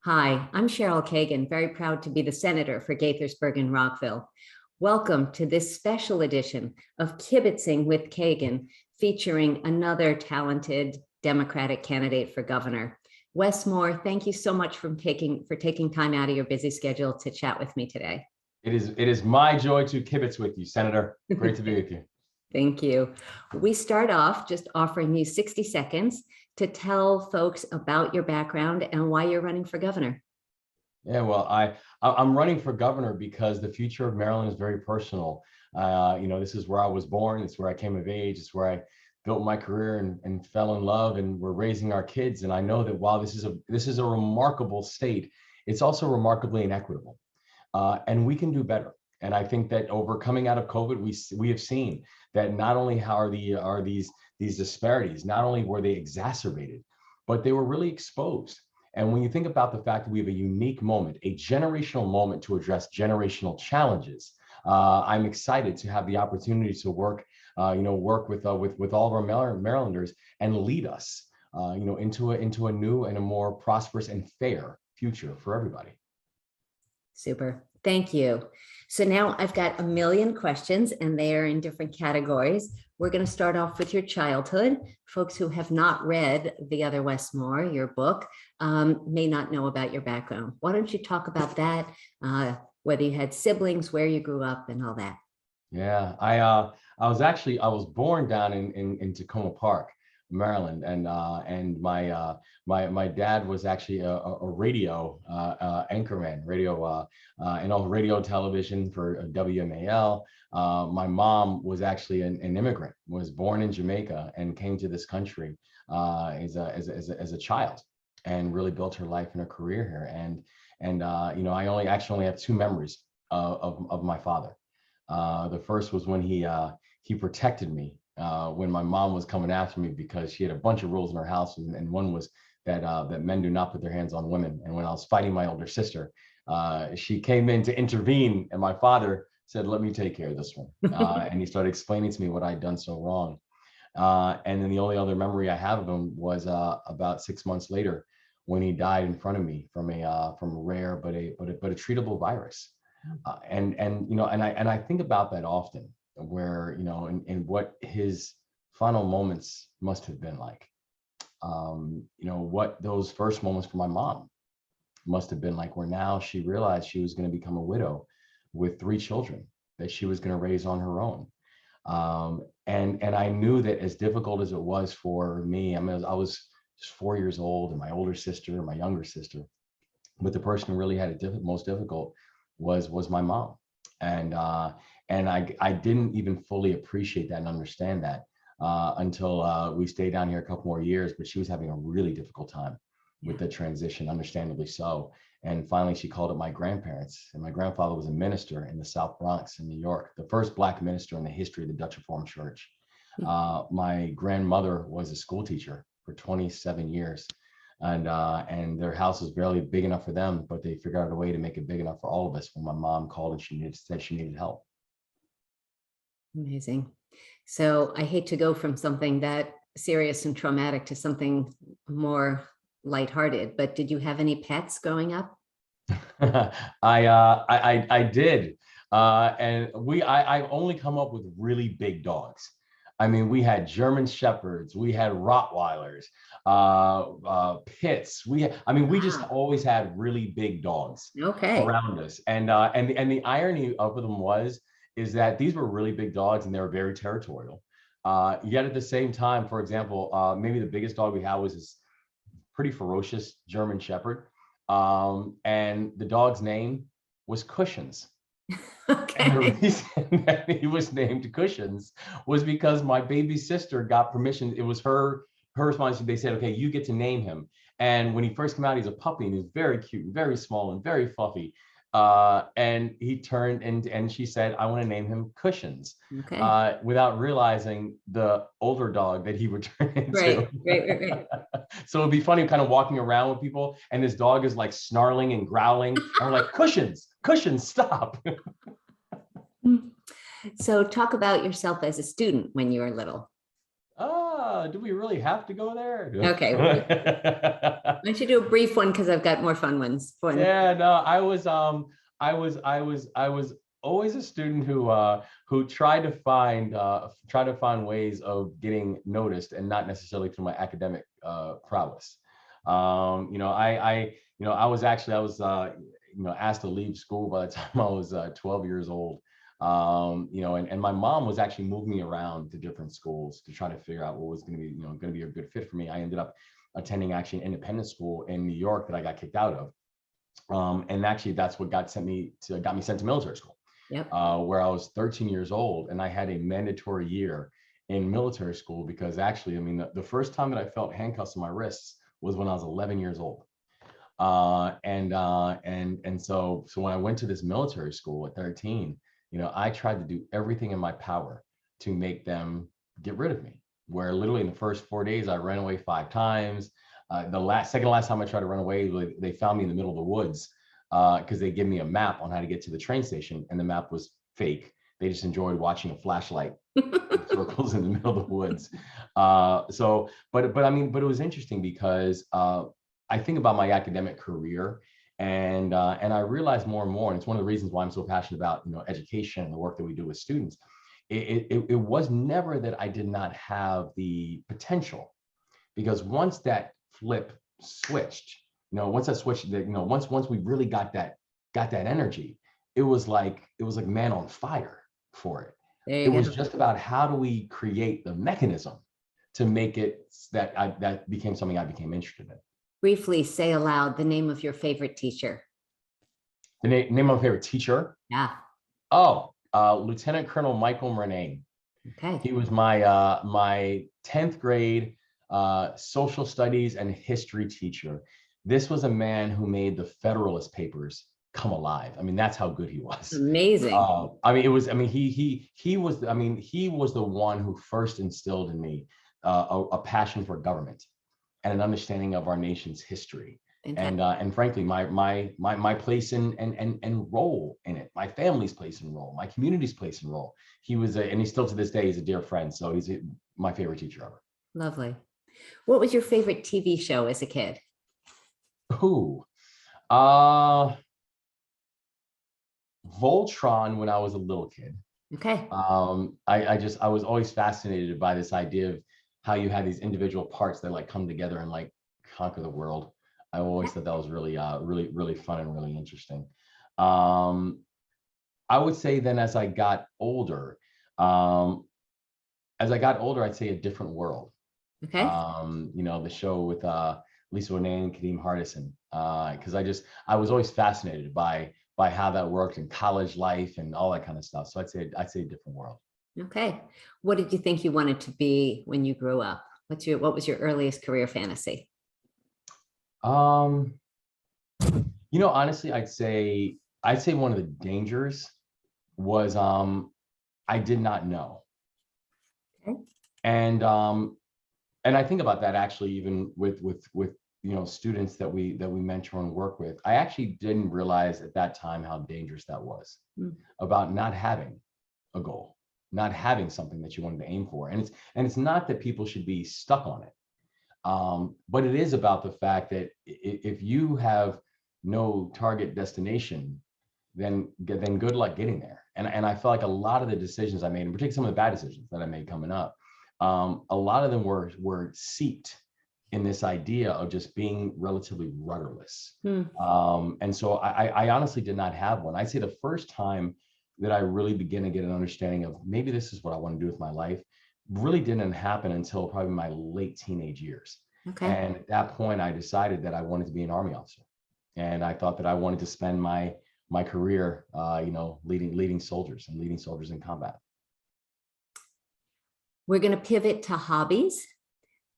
Hi, I'm Cheryl Kagan, very proud to be the senator for Gaithersburg and Rockville. Welcome to this special edition of Kibbitzing with Kagan, featuring another talented Democratic candidate for governor. Wes Moore, thank you so much for taking time out of your busy schedule to chat with me today. It is my joy to kibitz with you, Senator. Great to be with you. Thank you. We start off just offering you 60 seconds to tell folks about your background and why you're running for governor. Yeah, well, I'm running for governor because the future of Maryland is very personal. This is where I was born. It's where I came of age. It's where I built my career and fell in love. And we're raising our kids. And I know that while this is a remarkable state, it's also remarkably inequitable, and we can do better. And I think that coming out of COVID, we have seen that not only how are these disparities, not only were they exacerbated, but they were really exposed. And when you think about the fact that we have a unique moment, a generational moment to address generational challenges, I'm excited to have the opportunity to work with all of our Marylanders and lead us, into a new and a more prosperous and fair future for everybody. Super. Thank you. So now I've got a million questions and they are in different categories. We're going to start off with your childhood. Folks who have not read The Other Wes Moore, your book, may not know about your background. Why don't you talk about that, whether you had siblings, where you grew up and all that? Yeah, I was born down in Tacoma Park, Maryland, and my dad was actually a radio anchorman, radio television for WMAL. My mom was actually an immigrant, was born in Jamaica and came to this country as a child, and really built her life and her career here. I only have two memories of my father. The first was when he protected me when my mom was coming after me, because she had a bunch of rules in her house, and one was that men do not put their hands on women. And when I was fighting my older sister, she came in to intervene, and my father said, "Let me take care of this one." And he started explaining to me what I'd done so wrong. And then the only other memory I have of him was about 6 months later, when he died in front of me from a rare but a treatable virus. And I think about that often, where in what his final moments must have been like. What those first moments for my mom must have been like, where now she realized she was going to become a widow with 3 children that she was going to raise on her own. And I knew that, as difficult as it was for me, I mean, I was just 4 years old, and my older sister and my younger sister, but the person who really had it most difficult was my mom. And I didn't even fully appreciate that and understand that until we stayed down here a couple more years. But she was having a really difficult time with the transition, understandably so. And finally, she called up my grandparents, and my grandfather was a minister in the South Bronx in New York, the first Black minister in the history of the Dutch Reformed Church. My grandmother was a school teacher for 27 years. And their house was barely big enough for them, but they figured out a way to make it big enough for all of us when my mom called and said she needed help. Amazing. So I hate to go from something that serious and traumatic to something more lighthearted, but did you have any pets growing up? I did, and I only come up with really big dogs. I mean, we had German Shepherds, we had Rottweilers, Pits. We just always had really big dogs around us. And the irony of them is that these were really big dogs, and they were very territorial. Yet at the same time, for example, maybe the biggest dog we had was this pretty ferocious German Shepherd, and the dog's name was Cushions. Okay. And the reason that he was named Cushions was because my baby sister got permission. It was her response. They said, "Okay, you get to name him." And when he first came out, he's a puppy, and he's very cute and very small and very fluffy. And he turned and she said, "I want to name him Cushions," without realizing the older dog that he would turn into. Right. So it'd be funny kind of walking around with people, and this dog is like snarling and growling, and we're like, Cushions, stop. So talk about yourself as a student when you were little. do we really have to go there? Okay. Why don't you do a brief one because I've got more fun ones. Yeah, no, I was always a student who tried to find ways of getting noticed, and not necessarily through my academic prowess. I was asked to leave school by the time I was 12 years old. And my mom was actually moving me around to different schools to try to figure out what was going to be, going to be a good fit for me. I ended up attending actually an independent school in New York that I got kicked out of. And actually that's what got me sent to military school. Yep. Where I was 13 years old, and I had a mandatory year in military school because actually, the first time that I felt handcuffs on my wrists was when I was 11 years old. So when I went to this military school at 13, I tried to do everything in my power to make them get rid of me. Where literally in the first 4 days, I ran away 5 times. The second to last time I tried to run away, they found me in the middle of the woods because they gave me a map on how to get to the train station, and the map was fake. They just enjoyed watching a flashlight circles in the middle of the woods. But it was interesting because I think about my academic career, and I realized more and more, and it's one of the reasons why I'm so passionate about education and the work that we do with students. It was never that I did not have the potential, because once that flip switched, once we really got that energy, it was like man on fire for it. It was just about how do we create the mechanism to make it that became something I became interested in. Briefly say aloud the name of your favorite teacher. The name of my favorite teacher? Yeah. Oh, Lieutenant Colonel Michael Murnane. Okay. He was my 10th grade social studies and history teacher. This was a man who made the Federalist Papers come alive. That's how good he was. Amazing. He was the one who first instilled in me a passion for government and an understanding of our nation's history. And frankly, my place and role in it, my family's place and role, my community's place and role. He was, and he still to this day is a dear friend. So he's my favorite teacher ever. Lovely. What was your favorite TV show as a kid? Voltron when I was a little kid. Okay. I was always fascinated by this idea of how you had these individual parts that come together and conquer the world. I always thought that was really fun and really interesting. I would say then as I got older, I'd say A Different World. Okay. The show with Lisa Bonet and Kadeem Hardison, because I was always fascinated by how that worked in college life and all that kind of stuff. So I'd say A Different World. Okay. What did you think you wanted to be when you grew up? What was your earliest career fantasy? Honestly, I'd say one of the dangers was I did not know. Okay. And I think about that actually even with students that we mentor and work with. I actually didn't realize at that time how dangerous that was about not having a goal, not having something that you wanted to aim for. And it's not that people should be stuck on it. But it is about the fact that if you have no target destination, then good luck getting there. And I feel like a lot of the decisions I made, in particular some of the bad decisions that I made coming up, a lot of them were seeped in this idea of just being relatively rudderless. And so I honestly did not have one. I'd say the first time that I really began to get an understanding of maybe this is what I want to do with my life really didn't happen until probably my late teenage years. Okay. And at that point, I decided that I wanted to be an Army officer. And I thought that I wanted to spend my career, leading soldiers and leading soldiers in combat. We're going to pivot to hobbies.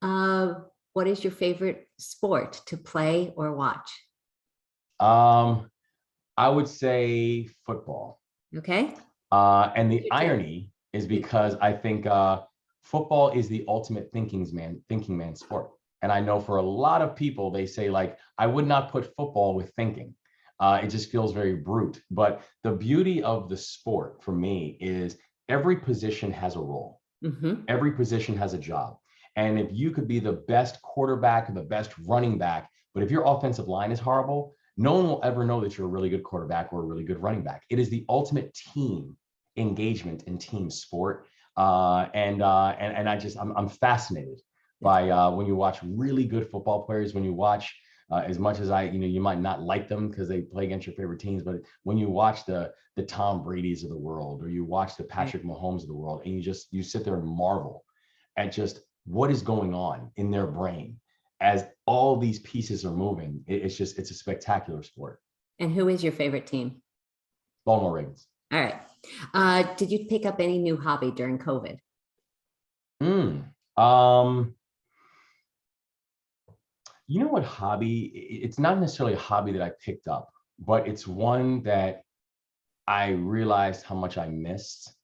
What is your favorite sport to play or watch? I would say football. Okay. And the irony is because I think football is the ultimate thinking man sport. And I know for a lot of people, they say I would not put football with thinking. It just feels very brute. But the beauty of the sport for me is every position has a role. Mm-hmm. Every position has a job. And if you could be the best quarterback or the best running back, but if your offensive line is horrible, no one will ever know that you're a really good quarterback or a really good running back. It is the ultimate team engagement in team sport. I'm fascinated by when you watch really good football players, when you watch as much as you might not like them because they play against your favorite teams, but when you watch the Tom Brady's of the world, or you watch the Patrick Mahomes of the world, and you sit there and marvel at just what is going on in their brain as all these pieces are moving. It's a spectacular sport. And who is your favorite team? Baltimore Ravens. All right. Did you pick up any new hobby during COVID? You know what hobby? It's not necessarily a hobby that I picked up, but it's one that I realized how much I missed.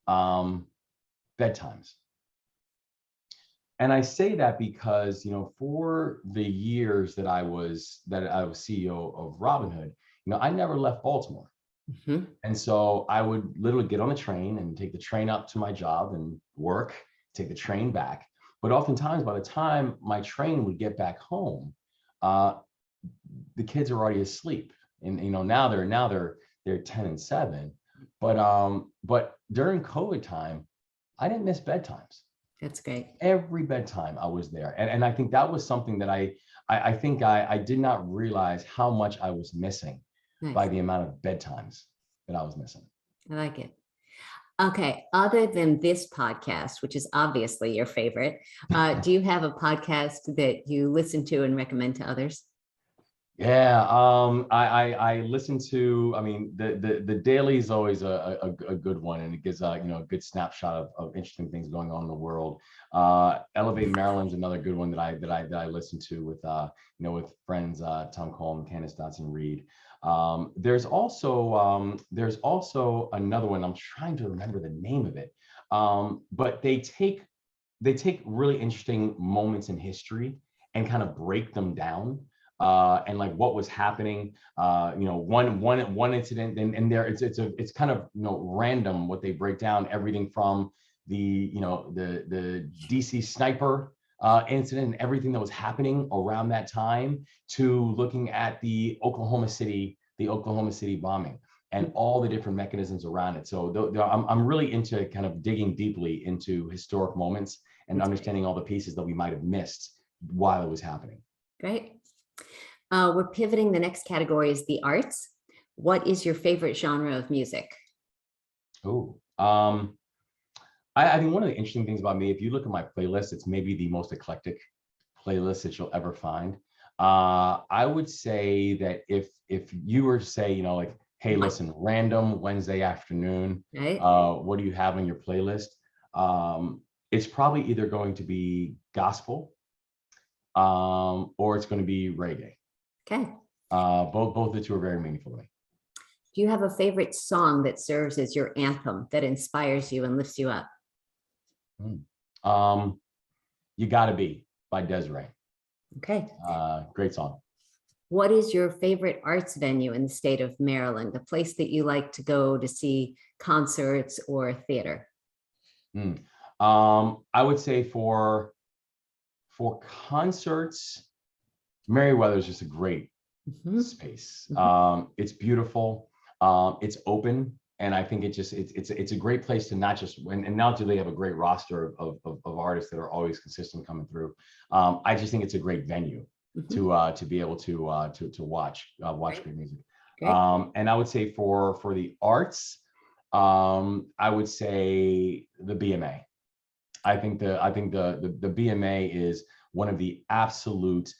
Bedtimes. And I say that because, for the years that I was CEO of Robinhood, I never left Baltimore. Mm-hmm. And so I would literally get on the train and take the train up to my job and work, take the train back. But oftentimes, by the time my train would get back home, the kids are already asleep. And now they're 10 and 7. But during COVID time, I didn't miss bedtimes. That's great. Every bedtime I was there. And I think that was something that I did not realize how much I was missing by the amount of bedtimes that I was missing. I like it. Okay. Other than this podcast, which is obviously your favorite, do you have a podcast that you listen to and recommend to others? Yeah, I listen to. I mean, the Daily is always a good one, and it gives a good snapshot of interesting things going on in the world. Elevate Maryland's another good one that I listen to with with friends Tom Cole and Candace Dotson Reed. There's also another one. I'm trying to remember the name of it, but they take really interesting moments in history and kind of break them down. And like what was happening, one incident, and there it's kind of random what they break down, everything from the DC sniper incident and everything that was happening around that time to looking at the Oklahoma City bombing and all the different mechanisms around it. So I'm really into kind of digging deeply into historic moments and understanding all the pieces that we might have missed while it was happening. Great. We're pivoting. The next category is the arts. What is your favorite genre of music? Oh, I think one of the interesting things about me, if you look at my playlist, it's maybe the most eclectic playlist that you'll ever find. I would say that if you were to say, like, hey, listen, random Wednesday afternoon, right. What do you have on your playlist? It's probably either going to be gospel, or it's going to be reggae. Okay. Both the two are very meaningful to me. Do you have a favorite song that serves as your anthem that inspires you and lifts you up? You Gotta Be by Desiree. Okay. Great song. What is your favorite arts venue in the state of Maryland? A place that you like to go to see concerts or theater? I would say for concerts, Merriweather is just a great space. It's beautiful. It's open. And I think it's a great place to not just and not do they have a great roster of artists that are always consistent coming through. I just think it's a great venue to be able to watch great music. And I would say for the arts, I would say the BMA. I think the BMA is one of the absolute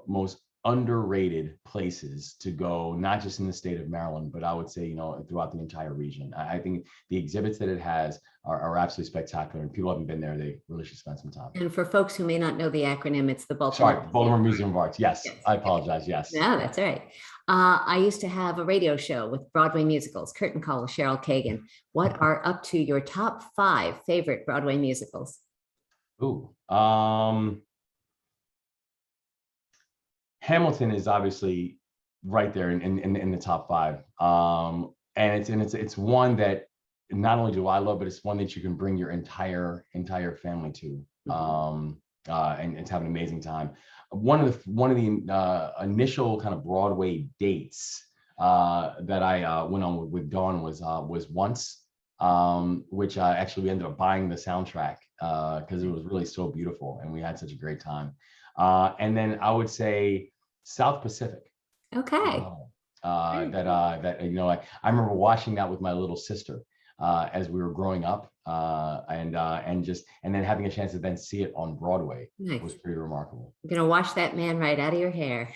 most underrated places to go, not just in the state of Maryland, but I would say, throughout the entire region. I think the exhibits that it has are absolutely spectacular, and people haven't been there, they really should spend some time. And for folks who may not know the acronym, it's the Baltimore Museum of Arts. Yes. I apologize. Yes. No, that's all right. I used to have a radio show with Broadway musicals, Curtain Call with Kagan. What are up to your top 5 favorite Broadway musicals? Ooh, Hamilton is obviously right there in the top 5. And it's one that not only do I love, but it's one that you can bring your entire family to, and to have an amazing time. One of the initial kind of Broadway dates that I went on with Dawn was Once, which actually we ended up buying the soundtrack because it was really so beautiful and we had such a great time. And then I would say South Pacific. Okay. That I remember watching that with my little sister as we were growing up, and then having a chance to then see it on Broadway was pretty remarkable. You're gonna wash that man right out of your hair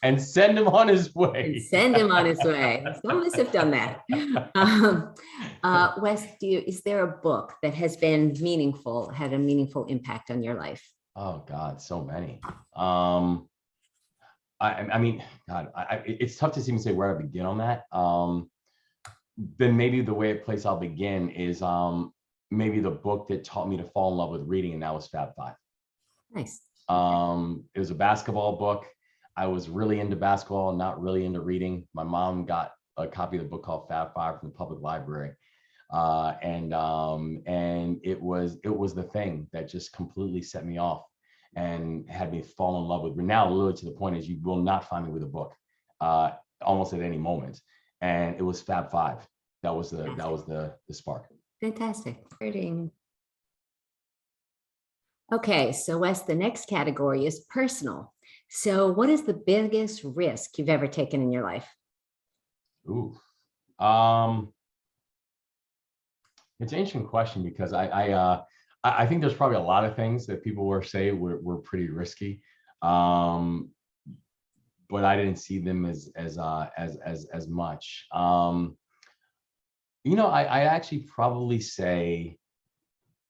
and send him on his way. Send him on his way. Some of us have done that. Wes, is there a book that has been meaningful, had a meaningful impact on your life? Oh God, so many. I mean, God, it's tough to even say where to begin on that. Then maybe the place I'll begin is maybe the book that taught me to fall in love with reading, and that was Fab Five. Nice. It was a basketball book. I was really into basketball, not really into reading. My mom got a copy of the book called Fab Five from the public library, and it was the thing that just completely set me off and had me fall in love with. But now, literally to the point is, you will not find me with a book almost at any moment. And it was Fab Five. That was the spark. Fantastic. Okay, so Wes, the next category is personal. So what is the biggest risk you've ever taken in your life? Ooh. It's an interesting question because I think there's probably a lot of things that people will say were pretty risky, but I didn't see them as much. I actually probably say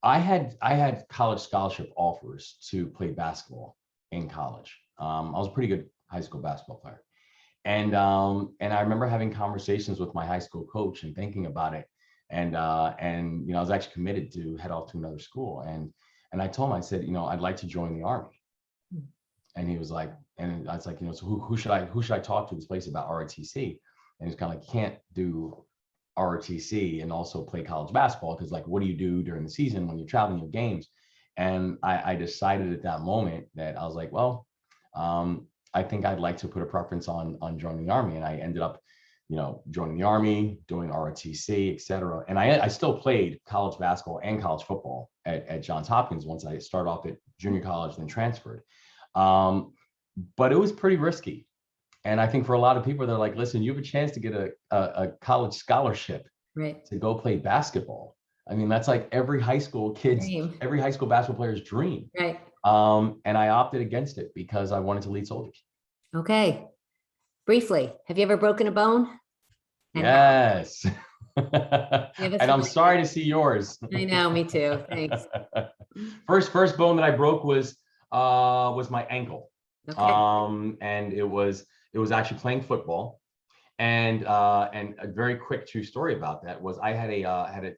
I had college scholarship offers to play basketball in college. I was a pretty good high school basketball player, and I remember having conversations with my high school coach and thinking about it. And I was actually committed to head off to another school. And I told him, I said, I'd like to join the Army. And he was like, and I was like, so who should I talk to this place about ROTC? And he's kind of like, you can't do ROTC and also play college basketball, because like, what do you do during the season when you're traveling your games? And I decided at that moment that I was like, well, I think I'd like to put a preference on joining the Army. And I ended up joining the Army, doing ROTC, et cetera. And I still played college basketball and college football at Johns Hopkins once I started off at junior college, then transferred. But it was pretty risky. And I think for a lot of people, they're like, listen, you have a chance to get a college scholarship to go play basketball. I mean, that's like every high school basketball player's dream. Right. And I opted against it because I wanted to lead soldiers. Okay. Briefly, have you ever broken a bone? And yes. And I'm sorry to see yours. I know, me too. Thanks. First bone that I broke was my ankle. Okay. And it was actually playing football. And a very quick true story about that was I had a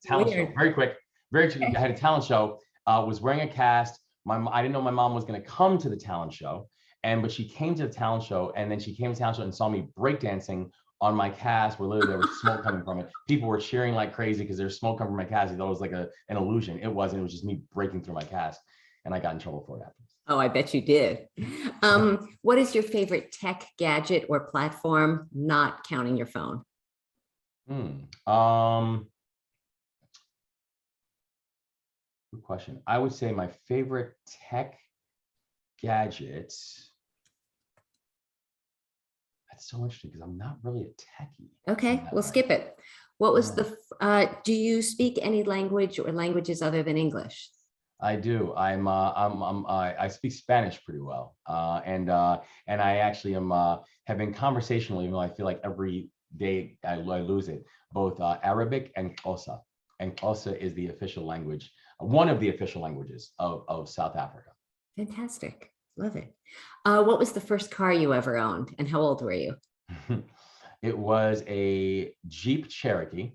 talent show. Very quick, I had a talent show. Was wearing a cast. I didn't know my mom was going to come to the talent show. But she came to the talent show, and then she came to the talent show and saw me breakdancing on my cast, where literally there was smoke coming from it. People were cheering like crazy because there's smoke coming from my cast. They thought it was like an illusion. It wasn't. It was just me breaking through my cast, and I got in trouble for it afterwards. Oh, I bet you did. What is your favorite tech gadget or platform, not counting your phone? Good question. I would say my favorite tech gadget. That's so interesting because I'm not really a techie. Okay, we'll skip it. What was do you speak any language or languages other than English? I do. I speak Spanish pretty well. And I actually have been conversational, even though I feel like every day I lose it, both Arabic and Xhosa. And Xhosa is the official language, one of the official languages of South Africa. Fantastic. Love it. What was the first car you ever owned, and how old were you? It was a Jeep Cherokee.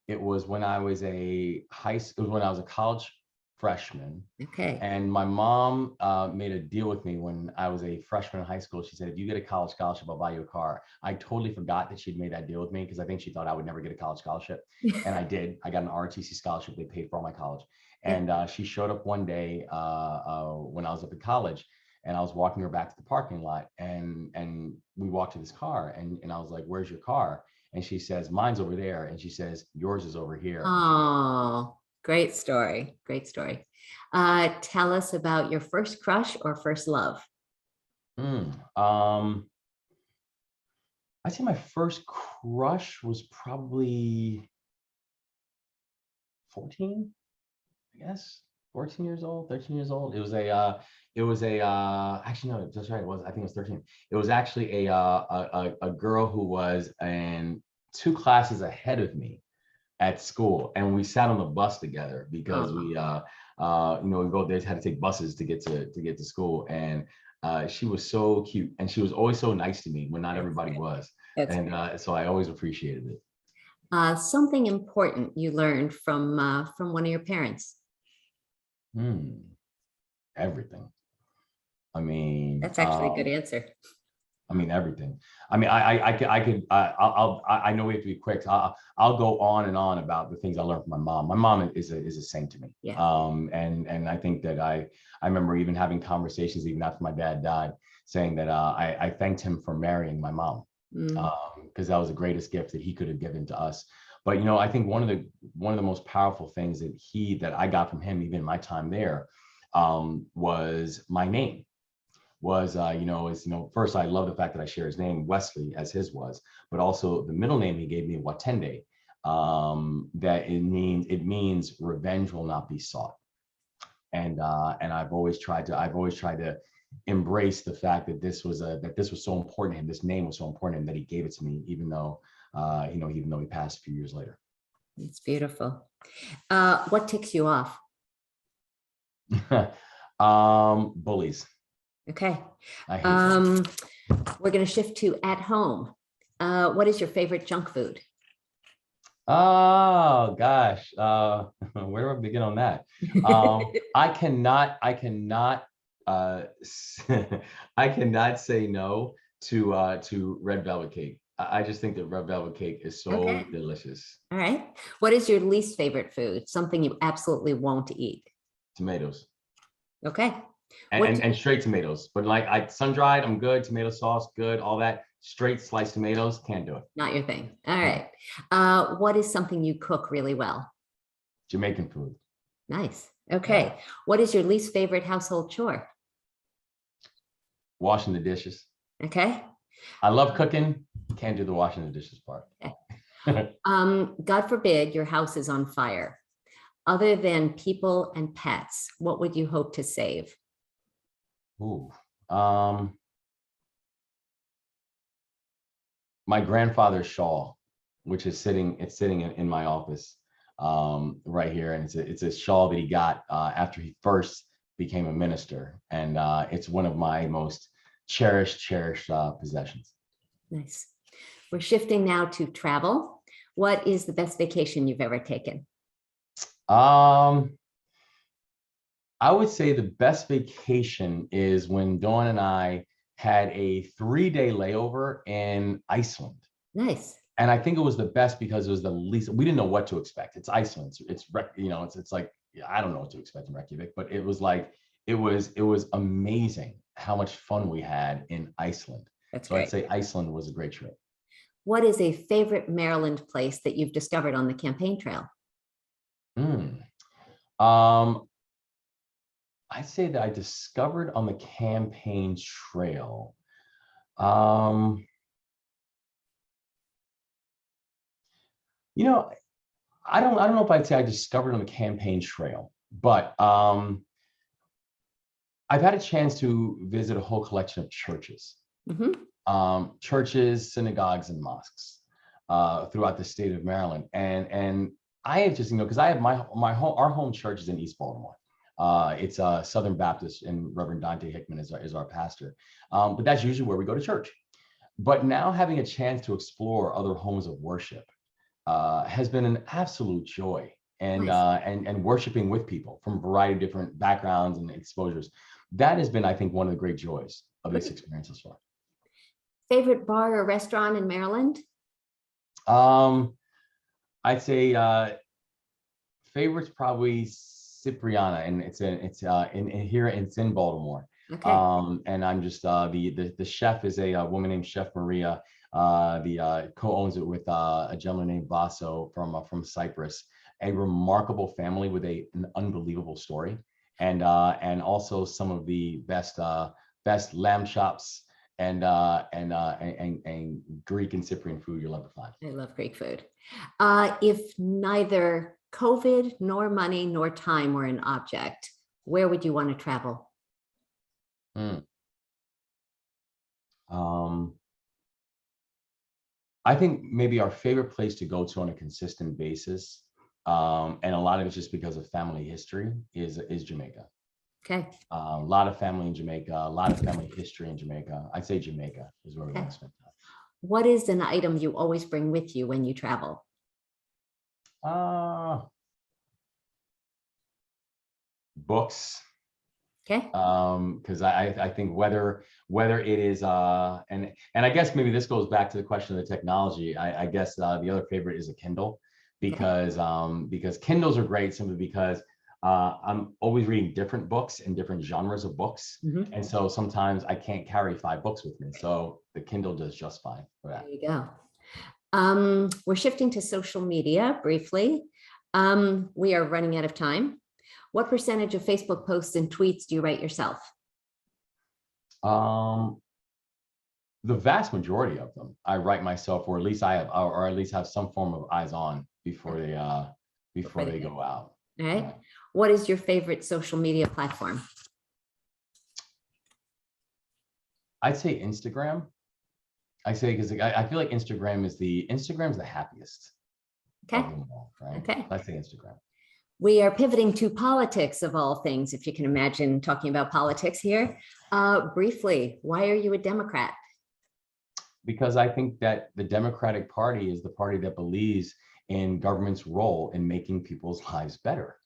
It was when I was a college freshman. Okay. And my mom made a deal with me when I was a freshman in high school. She said, if you get a college scholarship, I'll buy you a car. I totally forgot that she'd made that deal with me because I think she thought I would never get a college scholarship. And I did. I got an ROTC scholarship. They paid for all my college. Yeah. And she showed up one day when I was up at college, and I was walking her back to the parking lot, and we walked to this car, and I was like, where's your car? And she says, mine's over there. And she says, yours is over here. Oh, great story. Great story. Tell us about your first crush or first love. I'd say my first crush was probably 14, I guess. 14 years old, 13 years old. Actually, no, that's right. I think it was 13. It was actually a girl who was in 2 classes ahead of me at school, and we sat on the bus together because we both had to take buses to get to school. And she was so cute, and she was always so nice to me when not everybody was. So I always appreciated it. Something important you learned from one of your parents. Everything. I mean, that's actually a good answer. I mean, everything. I mean, I know we have to be quick. So I'll go on and on about the things I learned from my mom. My mom is a saint to me. Yeah. And I think that I remember even having conversations even after my dad died, saying that I thanked him for marrying my mom, because that was the greatest gift that he could have given to us. But I think one of the most powerful things that I got from him, even my time there, was my name. First, I love the fact that I share his name, Wesley, as his was, but also the middle name he gave me, Watende, that it means revenge will not be sought. And I've always tried to embrace the fact that this was so important to him. This name was so important to him that he gave it to me, even though he passed a few years later. It's beautiful. What ticks you off? Bullies. Okay. I hate them. We're going to shift to at home. What is your favorite junk food? Oh gosh, where do I begin on that? I cannot I cannot say no to red velvet cake. I just think that red velvet cake is so delicious. All right. What is your least favorite food? Something you absolutely won't eat? Tomatoes. Okay. And straight tomatoes, but like sun-dried, I'm good. Tomato sauce, good. All that straight sliced tomatoes, can't do it. Not your thing. All right. What is something you cook really well? Jamaican food. Nice. Okay. Yeah. What is your least favorite household chore? Washing the dishes. Okay. I love cooking. Can't do the washing the dishes part. Okay. God forbid your house is on fire. Other than people and pets, what would you hope to save? Ooh. My grandfather's shawl, which is sitting in my office right here, and it's a shawl that he got after he first became a minister, and it's one of my most cherished possessions. Nice. We're shifting now to travel. What is the best vacation you've ever taken? I would say the best vacation is when Dawn and I had a 3-day layover in Iceland. Nice. And I think it was the best because it was the least, we didn't know what to expect. It's Iceland. It's like, I don't know what to expect in Reykjavik, but it was amazing how much fun we had in Iceland. That's so great. I'd say Iceland was a great trip. What is a favorite Maryland place that you've discovered on the campaign trail? I'd say that I discovered on the campaign trail. I don't know if I'd say I discovered on the campaign trail, but I've had a chance to visit a whole collection of churches, churches, synagogues, and mosques throughout the state of Maryland, and I have just because I have our home church is in East Baltimore. It's Southern Baptist, and Reverend Dante Hickman is our pastor. But that's usually where we go to church. But now having a chance to explore other homes of worship has been an absolute joy. and Nice. and worshiping with people from a variety of different backgrounds and exposures. That has been, I think, one of the great joys of this Great. experience so far. Favorite bar or restaurant in Maryland? I'd say favorite's probably Cipriana, and in here. It's in Baltimore. Okay. And I'm just the chef is a woman named Chef Maria. The co-owns it with a gentleman named Basso from Cyprus. A remarkable family with an unbelievable story, and also some of the best lamb chops and Greek and Cyprian food you'll ever find. I love Greek food. If neither COVID nor money nor time were an object, where would you want to travel? Hmm. I think maybe our favorite place to go to on a consistent basis, and a lot of it's just because of family history, is Jamaica. Okay. A lot of family in Jamaica, a lot of family history in Jamaica. I'd say Jamaica is where we Okay. want to spend time. What is an item you always bring with you when you travel? Books. Okay. Because I think whether it is and I guess maybe this goes back to the question of the technology. I guess the other favorite is a Kindle, because Kindles are great simply because I'm always reading different books and different genres of books, and so sometimes I can't carry 5 books with me. So the Kindle does just fine for that. There you go. We're shifting to social media briefly. We are running out of time. What percentage of Facebook posts and tweets do you write yourself? The vast majority of them I write myself, or at least have some form of eyes on before they go out. All right. Yeah. What is your favorite social media platform? I'd say Instagram. I say because I feel like Instagram's the happiest. Okay. Of them all, right? Okay. I'd say Instagram. We are pivoting to politics of all things, if you can imagine talking about politics here. Briefly, why are you a Democrat? Because I think that the Democratic Party is the party that believes in government's role in making people's lives better.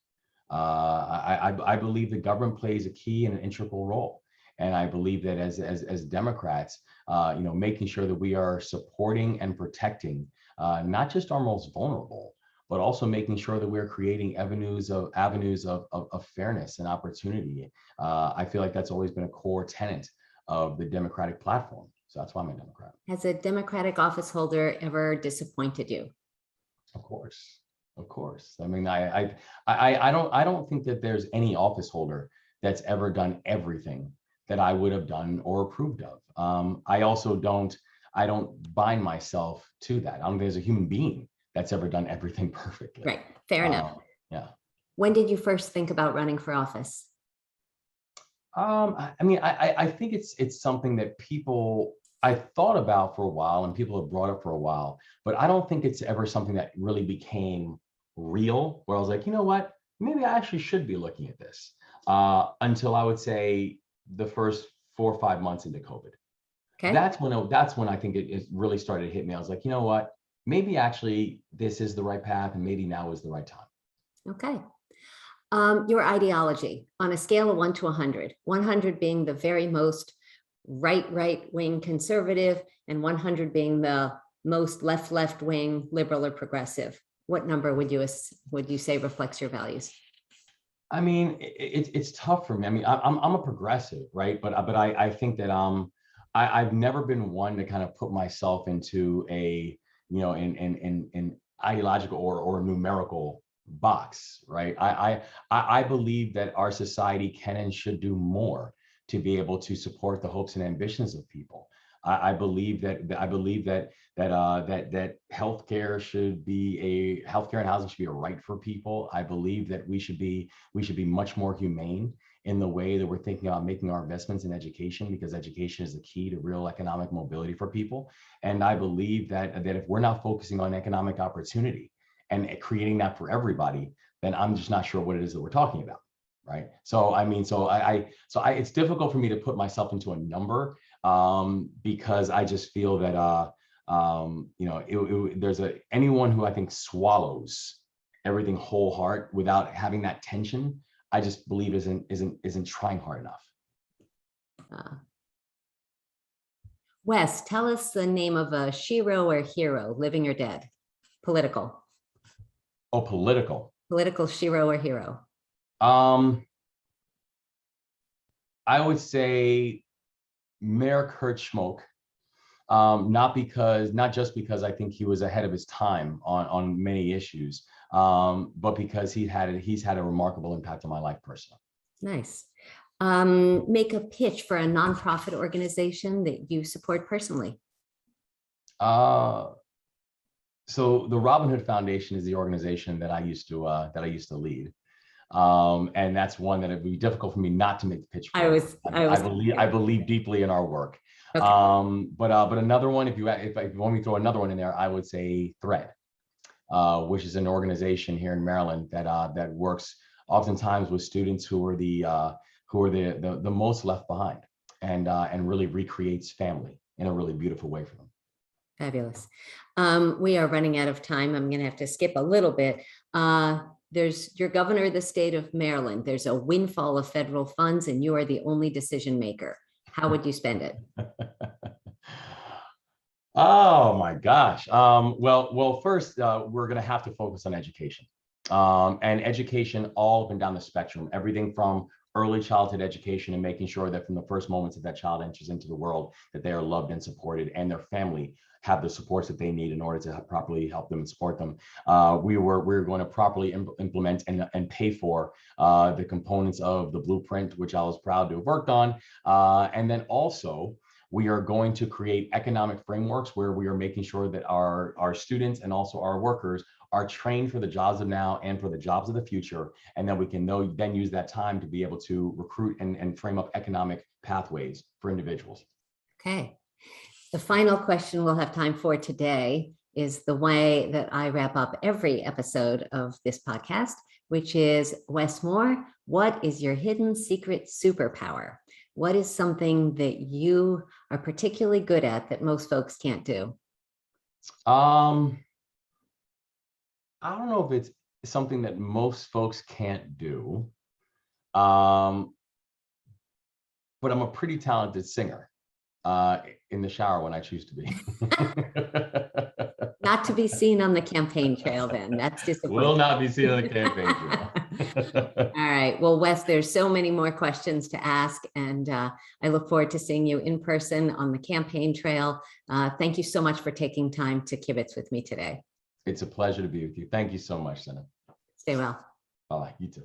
I believe the government plays a key and an integral role. And I believe that as Democrats, making sure that we are supporting and protecting not just our most vulnerable, but also making sure that we're creating avenues of fairness and opportunity. I feel like that's always been a core tenet of the Democratic platform. So that's why I'm a Democrat. Has a Democratic office holder ever disappointed you? Of course. I mean, I don't think that there's any office holder that's ever done everything that I would have done or approved of. I don't bind myself to that. I don't think there's a human being that's ever done everything perfectly. Right. Fair enough. Yeah. When did you first think about running for office? I mean, I think it's something that I thought about for a while and people have brought up for a while, but I don't think it's ever something that really became real, where I was like, you know what, maybe I actually should be looking at this, until I would say the first 4 or 5 months into COVID. Okay. That's when I think it really started to hit me. I was like, you know what, maybe actually this is the right path and maybe now is the right time. Okay. Your ideology on a scale of 1 to 100, 100 being the very most right wing conservative and 100 being the most left wing liberal or progressive. What number would you say reflects your values? I mean, it's tough for me. I mean, I'm a progressive, right? But I think that I've never been one to kind of put myself into a in ideological or numerical box, right? I believe that our society can and should do more to be able to support the hopes and ambitions of people. I believe that healthcare and housing should be a right for people. I believe that we should be much more humane in the way that we're thinking about making our investments in education, because education is the key to real economic mobility for people. And I believe that if we're not focusing on economic opportunity and creating that for everybody, then I'm just not sure what it is that we're talking about. Right. So, I mean, it's difficult for me to put myself into a number, because I just feel that, there's anyone who I think swallows everything whole heart without having that tension, I just believe isn't trying hard enough. Wes, tell us the name of a shiro or hero, living or dead. Political. Oh, political. Political shiro or hero. I would say Mayor Kurt Schmoke, not just because I think he was ahead of his time on many issues, but because he's had a remarkable impact on my life personally. Nice. Make a pitch for a nonprofit organization that you support personally. So the Robin Hood Foundation is the organization that I used to lead. And that's one that it'd be difficult for me not to make the pitch for. I believe deeply in our work. Okay. But another one, if you want me to throw another one in there, I would say Thread, which is an organization here in Maryland that works oftentimes with students who are the most left behind, and really recreates family in a really beautiful way for them. Fabulous. We are running out of time. I'm going to have to skip a little bit. You're governor of the state of Maryland. There's a windfall of federal funds and you are the only decision maker. How would you spend it? Oh my gosh. Well, first, we're going to have to focus on education, and education all up and down the spectrum, everything from early childhood education and making sure that from the first moments that child enters into the world, that they are loved and supported, and their family have the supports that they need in order to properly help them and support them. We're going to properly implement and pay for the components of the blueprint, which I was proud to have worked on. And then also, we are going to create economic frameworks where we are making sure that our students and also our workers are trained for the jobs of now and for the jobs of the future. And then we can then use that time to be able to recruit and frame up economic pathways for individuals. Okay. The final question we'll have time for today is the way that I wrap up every episode of this podcast, which is, Wes Moore, what is your hidden secret superpower? What is something that you are particularly good at that most folks can't do? I don't know if it's something that most folks can't do, but I'm a pretty talented singer in the shower when I choose to be. Not to be seen on the campaign trail then. That's disappointing. Will not be seen on the campaign trail. All right. Well, Wes, there's so many more questions to ask, and I look forward to seeing you in person on the campaign trail. Thank you so much for taking time to kibitz with me today. It's a pleasure to be with you. Thank you so much, Senna. Stay well. Bye. You too.